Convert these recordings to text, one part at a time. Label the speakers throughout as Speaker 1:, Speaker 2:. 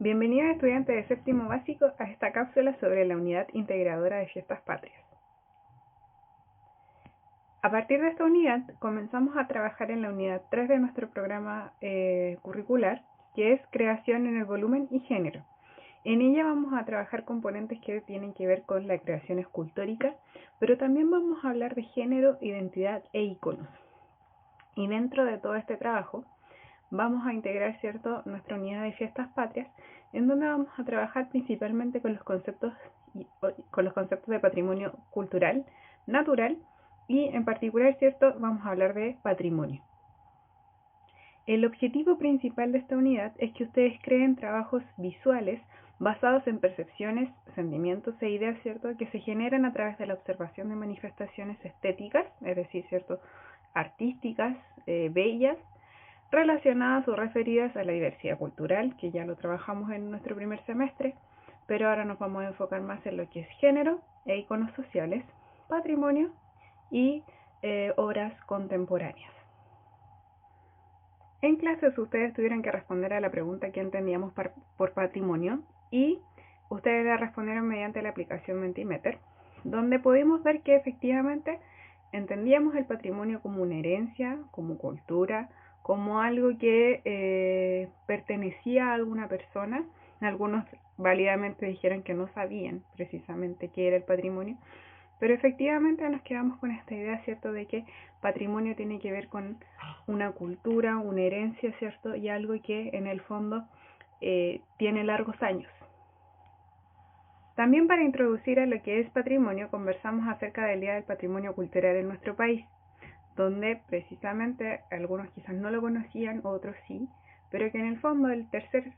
Speaker 1: Bienvenido estudiante de séptimo básico a esta cápsula sobre la unidad integradora de fiestas patrias. A partir de esta unidad comenzamos a trabajar en la unidad 3 de nuestro programa curricular, que es creación en el volumen y género. En ella vamos a trabajar componentes que tienen que ver con la creación escultórica, pero también vamos a hablar de género, identidad e iconos. Y dentro de todo este trabajo vamos a integrar, nuestra unidad de fiestas patrias, en donde vamos a trabajar principalmente con los conceptos de patrimonio cultural, natural y en particular, vamos a hablar de patrimonio. El objetivo principal de esta unidad es que ustedes creen trabajos visuales basados en percepciones, sentimientos e ideas, que se generan a través de la observación de manifestaciones estéticas, es decir, artísticas, bellas, relacionadas o referidas a la diversidad cultural, que ya lo trabajamos en nuestro primer semestre, pero ahora nos vamos a enfocar más en lo que es género e iconos sociales, patrimonio y obras contemporáneas. En clases ustedes tuvieron que responder a la pregunta que entendíamos por patrimonio y ustedes la respondieron mediante la aplicación Mentimeter, donde pudimos ver que efectivamente entendíamos el patrimonio como una herencia, como cultura, como algo que pertenecía a alguna persona. Algunos válidamente dijeron que no sabían precisamente qué era el patrimonio, pero efectivamente nos quedamos con esta idea, de que patrimonio tiene que ver con una cultura, una herencia, y algo que en el fondo tiene largos años. También para introducir a lo que es patrimonio, conversamos acerca del Día del Patrimonio Cultural en nuestro país, donde precisamente algunos quizás no lo conocían, otros sí, pero que en el fondo el tercer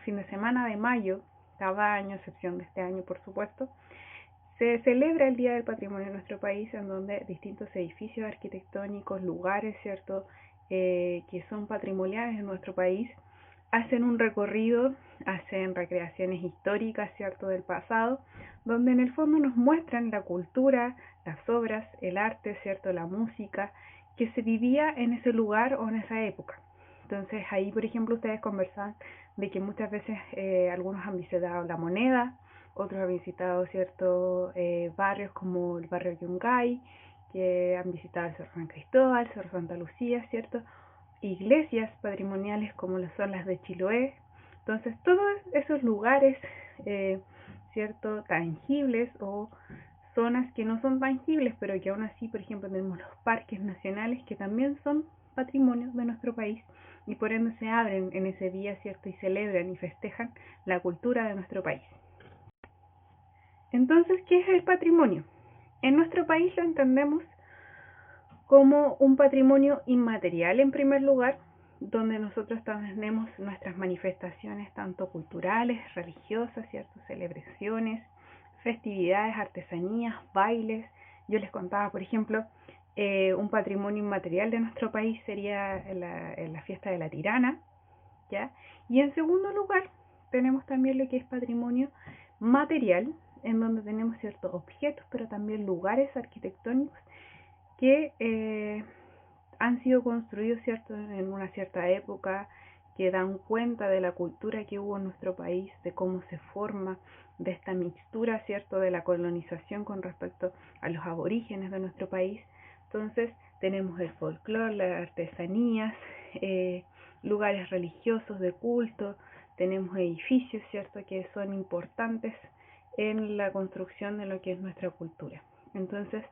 Speaker 1: fin de semana de mayo, cada año, a excepción de este año por supuesto, se celebra el Día del Patrimonio en nuestro país, en donde distintos edificios arquitectónicos, lugares, que son patrimoniales en nuestro país, hacen un recorrido, hacen recreaciones históricas, del pasado, donde en el fondo nos muestran la cultura, las obras, el arte, la música, que se vivía en ese lugar o en esa época. Entonces ahí, por ejemplo, ustedes conversan de que muchas veces algunos han visitado La Moneda, otros han visitado barrios como el barrio Yungay, que han visitado el Cerro San Cristóbal, Cerro Santa Lucía, iglesias patrimoniales como son las de Chiloé. Entonces todos esos lugares, tangibles o zonas que no son tangibles, pero que aún así, por ejemplo, tenemos los parques nacionales que también son patrimonio de nuestro país y por ende se abren en ese día, y celebran y festejan la cultura de nuestro país. Entonces, ¿qué es el patrimonio? En nuestro país lo entendemos como un patrimonio inmaterial en primer lugar, donde nosotros tenemos nuestras manifestaciones tanto culturales, religiosas, celebraciones, festividades, artesanías, bailes. Yo les contaba, por ejemplo, un patrimonio inmaterial de nuestro país sería la fiesta de la Tirana, ¿ya? Y en segundo lugar, tenemos también lo que es patrimonio material, en donde tenemos ciertos objetos, pero también lugares arquitectónicos que han sido construidos, en una cierta época, que dan cuenta de la cultura que hubo en nuestro país, de cómo se forma, de esta mixtura, de la colonización con respecto a los aborígenes de nuestro país. Entonces tenemos el folclore, las artesanías, lugares religiosos de culto, tenemos edificios, que son importantes en la construcción de lo que es nuestra cultura. Entonces,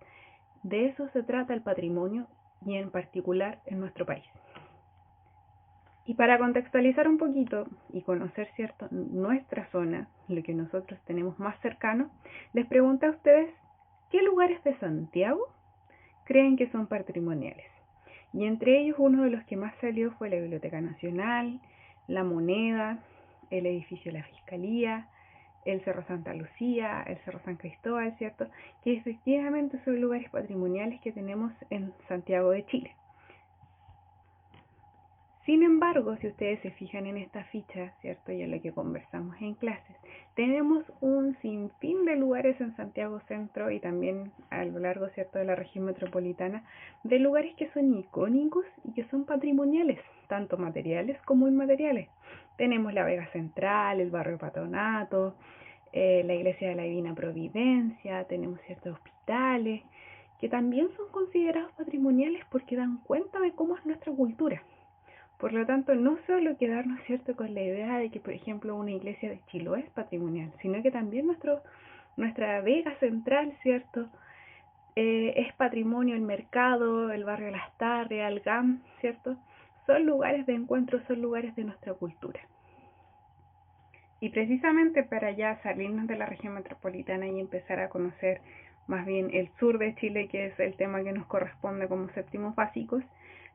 Speaker 1: de eso se trata el patrimonio y en particular en nuestro país. Y para contextualizar un poquito y conocer, nuestra zona, lo que nosotros tenemos más cercano, les pregunto a ustedes, ¿qué lugares de Santiago creen que son patrimoniales? Y entre ellos uno de los que más salió fue la Biblioteca Nacional, La Moneda, el edificio de la Fiscalía, el Cerro Santa Lucía, el Cerro San Cristóbal, que efectivamente son lugares patrimoniales que tenemos en Santiago de Chile. Sin embargo, si ustedes se fijan en esta ficha, y en lo que conversamos en clases, tenemos un sinfín de lugares en Santiago Centro y también a lo largo, de la región metropolitana, de lugares que son icónicos y que son patrimoniales, tanto materiales como inmateriales. Tenemos la Vega Central, el barrio Patronato, la Iglesia de la Divina Providencia, tenemos ciertos hospitales que también son considerados patrimoniales porque dan cuenta de cómo es nuestra cultura. Por lo tanto, no solo quedarnos, ¿cierto?, con la idea de que, por ejemplo, una iglesia de Chiloé es patrimonial, sino que también nuestra Vega Central, ¿cierto?, es patrimonio, el mercado, el barrio Las Tarrias, el GAM, ¿cierto?, son lugares de encuentro, son lugares de nuestra cultura. Y precisamente para ya salirnos de la región metropolitana y empezar a conocer más bien el sur de Chile, que es el tema que nos corresponde como séptimos básicos,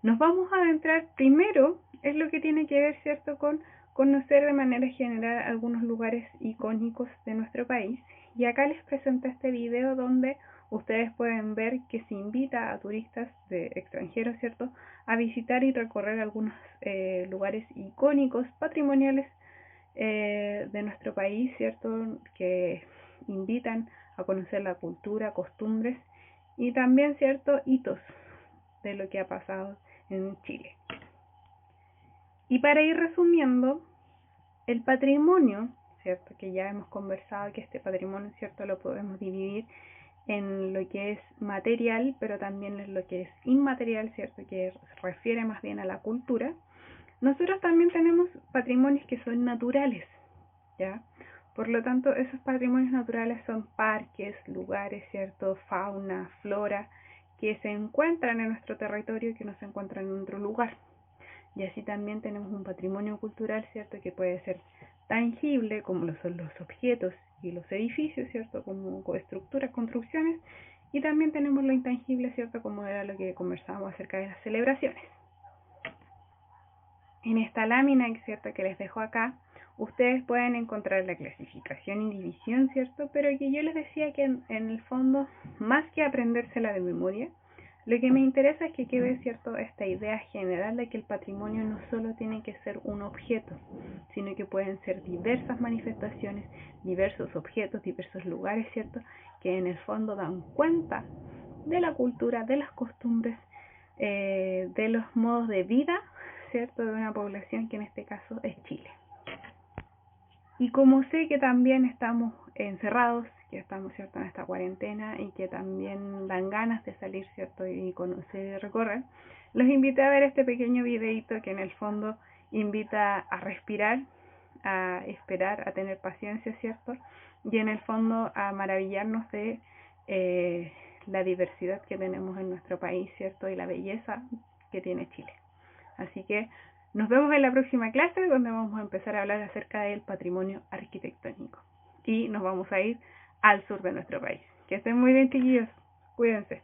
Speaker 1: nos vamos a adentrar primero en lo que tiene que ver, ¿cierto?, con conocer de manera general algunos lugares icónicos de nuestro país. Y acá les presento este video donde ustedes pueden ver que se invita a turistas de extranjeros, ¿cierto?, a visitar y recorrer algunos lugares icónicos, patrimoniales de nuestro país, ¿cierto?, que invitan a conocer la cultura, costumbres y también, ¿cierto?, hitos de lo que ha pasado en Chile. Y para ir resumiendo, el patrimonio, ¿cierto?, que ya hemos conversado que este patrimonio, ¿cierto?, lo podemos dividir en lo que es material, pero también en lo que es inmaterial, ¿cierto?, que se refiere más bien a la cultura. Nosotros también tenemos patrimonios que son naturales, ¿ya? Por lo tanto, esos patrimonios naturales son parques, lugares, ¿cierto?, fauna, flora, que se encuentran en nuestro territorio y que no se encuentran en otro lugar. Y así también tenemos un patrimonio cultural, ¿cierto?, que puede ser tangible, como lo son los objetos y los edificios, ¿cierto?, como estructuras, construcciones, y también tenemos lo intangible, ¿cierto?, como era lo que conversábamos acerca de las celebraciones. En esta lámina, ¿cierto?, que les dejo acá, ustedes pueden encontrar la clasificación y división, ¿cierto?, pero que yo les decía que en el fondo, más que aprendérsela de memoria, lo que me interesa es que quede, ¿cierto?, esta idea general de que el patrimonio no solo tiene que ser un objeto, sino que pueden ser diversas manifestaciones, diversos objetos, diversos lugares, ¿cierto?, que en el fondo dan cuenta de la cultura, de las costumbres, de los modos de vida, ¿cierto?, de una población que en este caso es Chile. Y como sé que también estamos encerrados, que estamos, ¿cierto?, en esta cuarentena y que también dan ganas de salir, ¿cierto?, y conocer y recorrer, los invité a ver este pequeño videito que en el fondo invita a respirar, a esperar, a tener paciencia, ¿cierto?, y en el fondo a maravillarnos de la diversidad que tenemos en nuestro país, ¿cierto?, y la belleza que tiene Chile. Así que nos vemos en la próxima clase donde vamos a empezar a hablar acerca del patrimonio arquitectónico. Y nos vamos a ir al sur de nuestro país. Que estén muy bien, chiquillos. Cuídense.